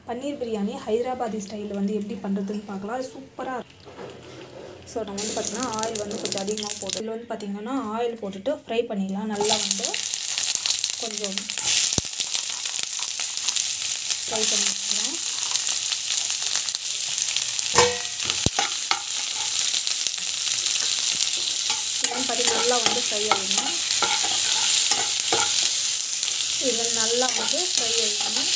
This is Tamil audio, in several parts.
பன்னீர் பிரியாணி ஹைதராபாதி ஸ்டைலில் வந்து எப்படி பண்ணுறதுன்னு பார்க்கலாம். சூப்பராக இருக்கும். ஸோ நம்ம வந்து பார்த்திங்கன்னா ஆயில் வந்து கொஞ்சம் அதிகமாக போட்டு இதில் வந்து பார்த்திங்கன்னா ஆயில் போட்டுட்டு ஃப்ரை பண்ணிடலாம். நல்லா வந்து கொஞ்சம் ஃப்ரை பண்ணி வச்சுக்கலாம். இதெல்லாம் பார்த்திங்கன்னா நல்லா வந்து ஃப்ரை ஆகிடணும். இதில் நல்லா வந்து ஃப்ரை ஆகிடணும்.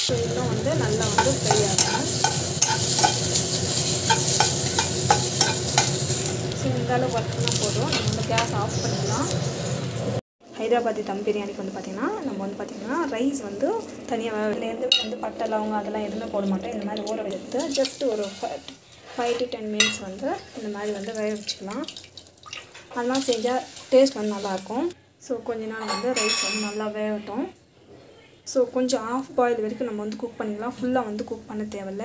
ஸோ இன்னும் வந்து நல்லா வந்து ஃப்ரை ஆகணும். ஸோ இந்த அளவு வறுத்துனா போதும். நம்ம வந்து கேஸ் ஆஃப் பண்ணிக்கலாம். ஹைதராபாதி தம் பிரியாணிக்கு வந்து பார்த்திங்கன்னா நம்ம வந்து பார்த்திங்கன்னா ரைஸ் வந்து தனியாக இதுலேருந்து வந்து பட்டை லவங்கம் அதெல்லாம் எதுவுமே போட மாட்டோம். இந்த மாதிரி ஊற வைத்து ஜஸ்ட் ஒரு 5 to 10 minutes வந்து இந்த மாதிரி வந்து வேக வச்சுக்கலாம். அதெல்லாம் செஞ்சால் டேஸ்ட் வந்து நல்லாயிருக்கும். ஸோ கொஞ்ச நாள் வந்து ரைஸ் வந்து நல்லா வேகட்டும். ஸோ கொஞ்சம் ஆஃப் பாயில் வரைக்கும் நம்ம வந்து குக் பண்ணிக்கலாம். ஃபுல்லாக வந்து குக் பண்ண தேவையில்ல.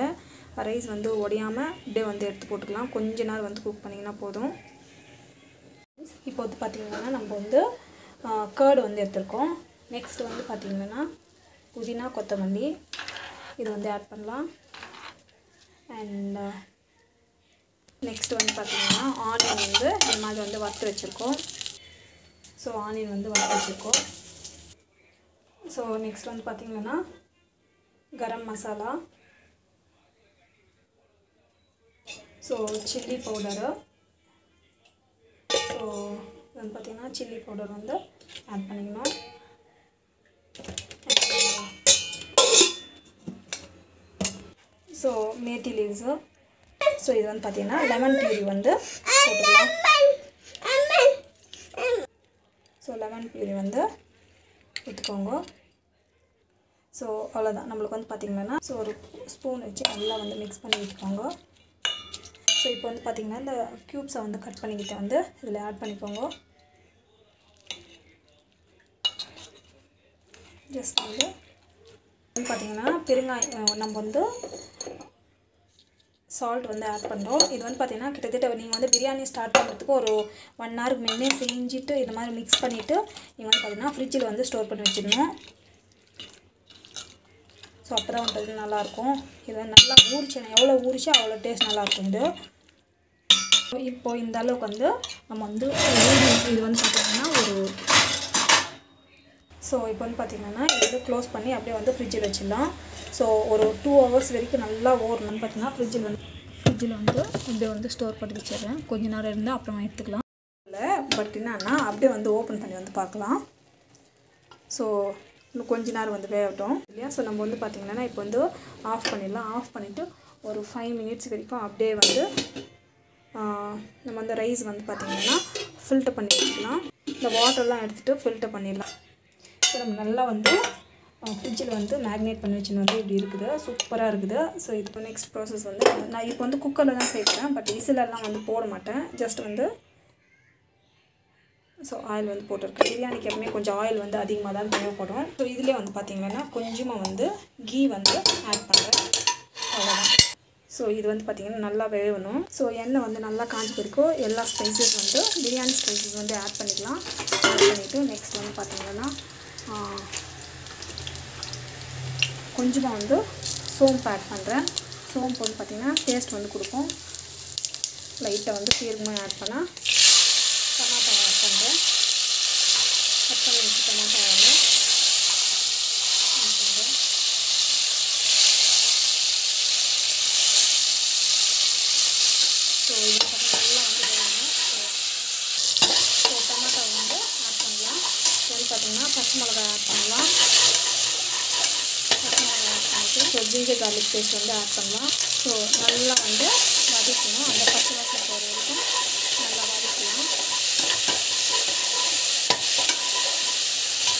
ரைஸ் வந்து உடையாமல் அப்படியே வந்து எடுத்து போட்டுக்கலாம். கொஞ்ச நேரம் வந்து குக் பண்ணிங்கன்னா போதும். இப்போ வந்து பார்த்திங்கன்னா நம்ம வந்து கர்டு வந்து எடுத்துருக்கோம். நெக்ஸ்ட்டு வந்து பார்த்திங்கன்னா புதினா கொத்தமல்லி இது வந்து ஆட் பண்ணலாம். அண்ட் நெக்ஸ்ட்டு வந்து பார்த்திங்கன்னா ஆனியன் வந்து இந்த மாதிரி வந்து வறுத்து வச்சுருக்கோம். ஸோ ஆனியன் வந்து வறுத்து வச்சுருக்கோம். ஸோ நெக்ஸ்ட் வந்து பார்த்திங்கன்னா garam masala, so chilli powder, so வந்து பார்த்திங்கன்னா சில்லி பவுடர் வந்து ஆட் பண்ணிக்கணும். ஸோ மேத்தி லீவ்ஸு, ஸோ இது வந்து பார்த்திங்கன்னா லெமன் பியூரி வந்து போட்டுக்கலாம். ஸோ லெமன் பியூரி வந்து ஊற்றிக்கோங்க. ஸோ அவ்வளோதான். நம்மளுக்கு வந்து பார்த்திங்கன்னா ஸோ ஒரு ஸ்பூன் வச்சு நல்லா வந்து மிக்ஸ் பண்ணி விட்டுக்கோங்க. ஸோ இப்போ வந்து பார்த்திங்கன்னா இந்த க்யூப்ஸை வந்து கட் பண்ணிக்கிட்டு வந்து இதில் ஆட் பண்ணிக்கோங்க. ஜஸ்ட் வந்து பார்த்திங்கன்னா பெருங்காயம் நம்ம வந்து சால்ட் வந்து ஆட் பண்ணுறோம். இது வந்து பார்த்திங்கன்னா கிட்டத்தட்ட நீங்கள் வந்து பிரியாணி ஸ்டார்ட் பண்ணுறதுக்கு ஒரு 1 hour முன்னே செஞ்சுட்டு இது மாதிரி மிக்ஸ் பண்ணிவிட்டு நீங்கள் வந்து பார்த்திங்கன்னா ஃப்ரிட்ஜில் வந்து ஸ்டோர் பண்ணி வச்சிடணும். ஸோ அப்போ தான் வந்து நல்லாயிருக்கும். இது வந்து நல்லா ஊறிச்சுன்னா எவ்வளோ ஊறிச்சோ அவ்வளோ டேஸ்ட் நல்லாயிருக்கும். இது இப்போது இந்த அளவுக்கு வந்து நம்ம வந்து இது வந்து பார்த்திங்கன்னா ஒரு ஸோ இப்போ வந்து பார்த்திங்கன்னா இது வந்து க்ளோஸ் பண்ணி அப்படியே வந்து ஃப்ரிட்ஜில் வச்சிடலாம். ஸோ ஒரு 2 hours வரைக்கும் நல்லா ஓடணும்னு பார்த்திங்கன்னா ஃப்ரிட்ஜில் வந்து அப்படியே வந்து ஸ்டோர் பண்ணி வச்சிடுறேன். கொஞ்ச நேரம் இருந்தால் அப்புறம் எடுத்துக்கலாம். இல்லை பட் என்னன்னா அப்படியே வந்து ஓப்பன் பண்ணி வந்து பார்க்கலாம். ஸோ இன்னும் கொஞ்ச நேரம் வந்து வேகட்டும் இல்லையா. ஸோ நம்ம வந்து பார்த்திங்கன்னா இப்போ வந்து ஆஃப் பண்ணிடலாம். ஆஃப் பண்ணிவிட்டு ஒரு 5 minutes வரைக்கும் அப்படியே வந்து நம்ம வந்து ரைஸ் வந்து பார்த்திங்கன்னா ஃபில்டர் பண்ணி வச்சுக்கலாம். இந்த வாட்டர்லாம் எடுத்துகிட்டு ஃபில்டர் பண்ணிடலாம். ஸோ நம்ம நல்லா வந்து ஃப்ரிட்ஜில் வந்து மேக்னேட் பண்ணி வச்சுன்னு இப்படி இருக்குது. சூப்பராக இருக்குது. ஸோ இப்போ நெக்ஸ்ட் ப்ராசஸ் வந்து நான் இப்போ வந்து குக்கரில் தான் சேர்க்குறேன். பட் விசிலெல்லாம் வந்து போட மாட்டேன். ஜஸ்ட் வந்து ஸோ ஆயில் வந்து போட்டிருக்கேன். பிரியாணிக்கு எப்பவுமே கொஞ்சம் ஆயில் வந்து அதிகமாக தான் தேவைப்படும். ஸோ இதிலே வந்து பார்த்திங்கன்னா கொஞ்சமாக வந்து கீ வந்து ஆட் பண்ணுறேன். அவ்வளோதான். ஸோ இது வந்து பார்த்திங்கன்னா நல்லா வேகணும். ஸோ எண்ணெய் வந்து நல்லா காஞ்சி பிடிக்கும். எல்லா ஸ்பைசஸ் வந்து பிரியாணி ஸ்பைசஸ் வந்து ஆட் பண்ணிக்கலாம். ஆட் பண்ணிவிட்டு நெக்ஸ்ட் வந்து பார்த்திங்கன்னா கொஞ்சமாக வந்து சோம்பு ஆட் பண்ணுறேன். சோம்பு வந்து பார்த்திங்கன்னா டேஸ்ட் வந்து கொடுக்கும். லைட்டாக வந்து சீரகமாக ஆட் பண்ணால் டமாட்டோ ஆட் பண்ணுறேன். கட் பண்ணி வச்சு டமாட்டோ வந்து ஆட் பண்ணுறேன். ஸோ இது பார்த்திங்கன்னா நல்லா வந்து வேகணும். ஸோ டமாட்டோ வந்து ஆட் பண்ணலாம். வந்து பார்த்திங்கன்னா பச்சை மிளகாய் ஆட் பண்ணலாம். பச்சை மிளகாய் ஆட் பண்ணிவிட்டு ஸோ ஜிஞ்சர் கார்லிக் பேஸ்ட் வந்து ஆட் பண்ணலாம். ஸோ நல்லா வந்து வதக்கணும். அந்த பச்சை வாசனை போகிற வரைக்கும் நல்லா வதக்கலாம்.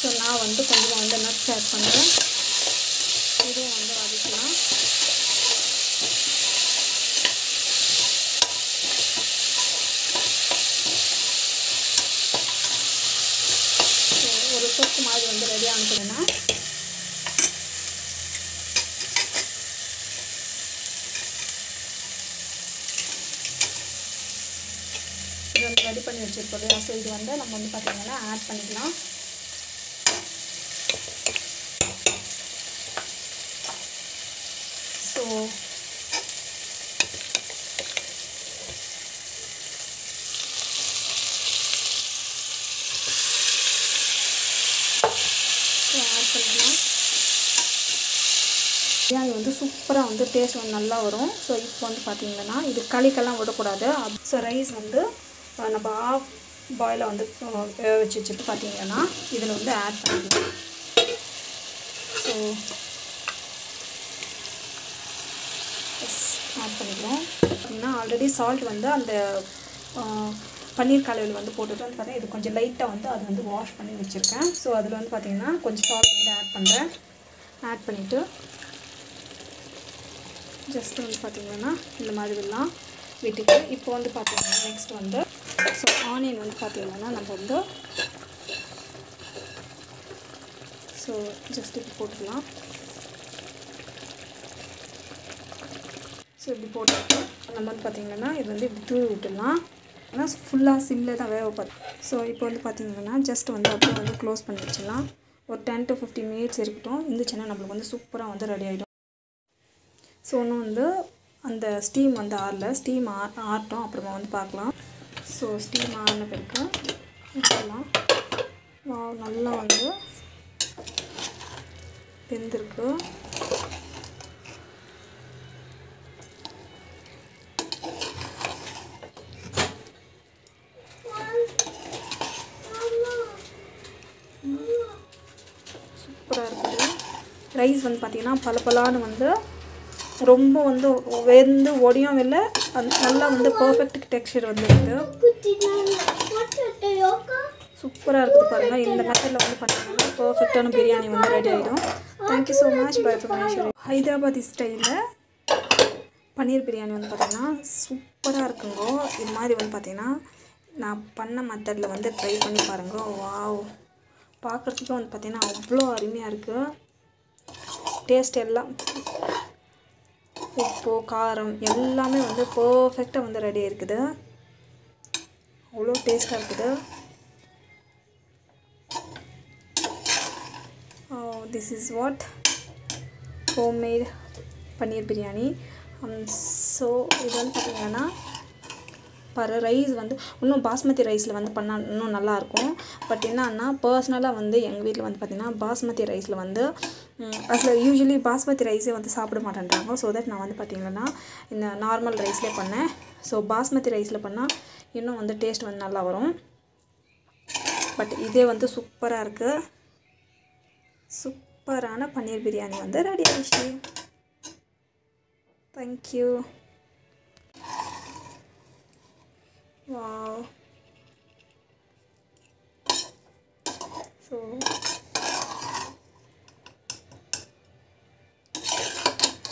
ஸோ நான் வந்து கொஞ்சமாக வந்து நட்ஸ் ஆட் பண்ணுறேன். இதுவும் வந்து வதக்கலாம். ஸோ ஒரு சொத்து மாதிரி வந்து ரெடி ஆனதுன்னா இது வந்து ரெடி பண்ணி வச்சுருக்கோம் இல்லையா. ஸோ இது வந்து நம்ம வந்து பார்த்திங்கன்னா ஆட் பண்ணிக்கலாம். ஆட் பண்ணிக்கலாம். பிரியாணி வந்து சூப்பராக வந்து டேஸ்ட் வந்து நல்லா வரும். ஸோ இப்போ வந்து பார்த்திங்கன்னா இது களிக்கெல்லாம் விடக்கூடாது. ஸோ ரைஸ் வந்து நம்ம ஆஃப் பாயிலை வந்து வச்சுட்டு பார்த்திங்கன்னா இதில் வந்து ஆட் பண்ணிக்கலாம். ஸோ ஆட் பண்ணிக்கிறோம். பார்த்திங்கன்னா ஆல்ரெடி சால்ட் வந்து அந்த பன்னீர் கலவையில் வந்து போட்டுட்டு வந்து பார்த்தீங்கன்னா இது கொஞ்சம் லைட்டாக வந்து அது வந்து வாஷ் பண்ணி வச்சுருக்கேன். ஸோ அதில் வந்து பார்த்திங்கன்னா கொஞ்சம் சால்ட் வந்து ஆட் பண்ணுறேன். ஆட் பண்ணிவிட்டு ஜஸ்ட் வந்து பார்த்திங்கன்னா இந்த மாதிரிலாம் விட்டுட்டு இப்போ வந்து பார்த்திங்கன்னா நெக்ஸ்ட் வந்து ஸோ ஆனியன் வந்து பார்த்திங்கன்னா நம்ம வந்து ஸோ ஜஸ்ட் இப்படி போட்டுக்கலாம். ஸோ இப்படி போட்டுட்டு நம்ம வந்து பார்த்திங்கன்னா இது வந்து இப்படி தூவி விட்டுடலாம். ஆனால் ஃபுல்லாக சிம்மில் தான் வேக வைப்பேன். ஸோ இப்போ வந்து பார்த்திங்கன்னா ஜஸ்ட் வந்து அப்படியே வந்து க்ளோஸ் பண்ணி வச்சிடலாம். ஒரு 10 to 15 minutes இருக்கட்டும். இருந்துச்சுன்னா நம்மளுக்கு வந்து சூப்பராக வந்து ரெடி ஆகிடும். ஸோ ஒன்று வந்து அந்த ஸ்டீம் வந்து ஆறல, ஸ்டீம் ஆறட்டும், அப்புறமா வந்து பார்க்கலாம். ஸோ ஸ்டீம் ஆறின பிறகு வச்சிடலாம். நல்லா வந்து வெந்திருக்கு. சூப்பராக இருக்குது. ரைஸ் வந்து பார்த்திங்கன்னா பலப்பலான்னு வந்து ரொம்ப வந்து வெந்து ஒடியும் இல்லை, நல்லா வந்து பர்ஃபெக்ட் டெக்ஸ்சர் வந்துருக்கு. சூப்பராக இருக்குது பாருங்கள். இந்த மெத்தடில் வந்து பார்த்தீங்கன்னா பர்ஃபெக்டான பிரியாணி வந்து ரெடி ஆகிடும். Thank you so much. By from Hyderabad ஸ்டைலில் பன்னீர் பிரியாணி வந்து பார்த்திங்கன்னா சூப்பராக இருக்குங்கோ. இது மாதிரி வந்து பார்த்திங்கன்னா நான் பண்ண மெத்தடில் வந்து ட்ரை பண்ணி பாருங்க. வாவ், பார்க்குறதுக்கும் வந்து பார்த்திங்கன்னா அவ்வளோ அருமையாக இருக்குது. டேஸ்ட் எல்லாம் உப்பு காரம் எல்லாமே வந்து பர்ஃபெக்டாக வந்து ரெடி இருக்குது. அவ்வளோ டேஸ்ட்டாக இருக்குது. This is what homemade paneer biryani. So இது வந்து பார்த்திங்கன்னா ரைஸ் வந்து இன்னும் பாஸ்மதி ரைஸில் வந்து பண்ணால் இன்னும் நல்லாயிருக்கும். பட் என்னன்னா பர்சனலாக வந்து எங்கள் வீட்டில் வந்து பார்த்திங்கன்னா பாஸ்மதி ரைஸில் வந்து அதில் யூஸ்வலி பாஸ்மதி ரைஸே வந்து சாப்பிட மாட்டேன்றாங்க. ஸோ தட் நான் வந்து பார்த்திங்கன்னா இந்த நார்மல் ரைஸ்லேயே பண்ணேன். ஸோ பாஸ்மதி ரைஸில் பண்ணால் இன்னும் வந்து டேஸ்ட் வந்து நல்லா வரும். பட் இதே வந்து சூப்பராக இருக்குது. சூப்பரான பன்னீர் பிரியாணி வந்து ரெடி ஆகிடுச்சு. தேங்க்யூ. வாவ். ஸோ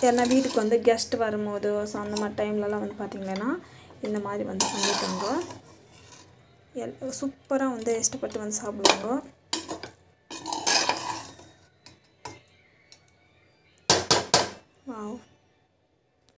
ஏன்னா வீட்டுக்கு வந்து கெஸ்ட் வரும்போது ஸோ அந்த மாதிரி டைம்லலாம் வந்து பார்த்திங்கன்னா இந்த மாதிரி வந்து பண்ணிட்டாங்க. சூப்பராக வந்து இஷ்டப்பட்டு வந்து சாப்பிடுவாங்க.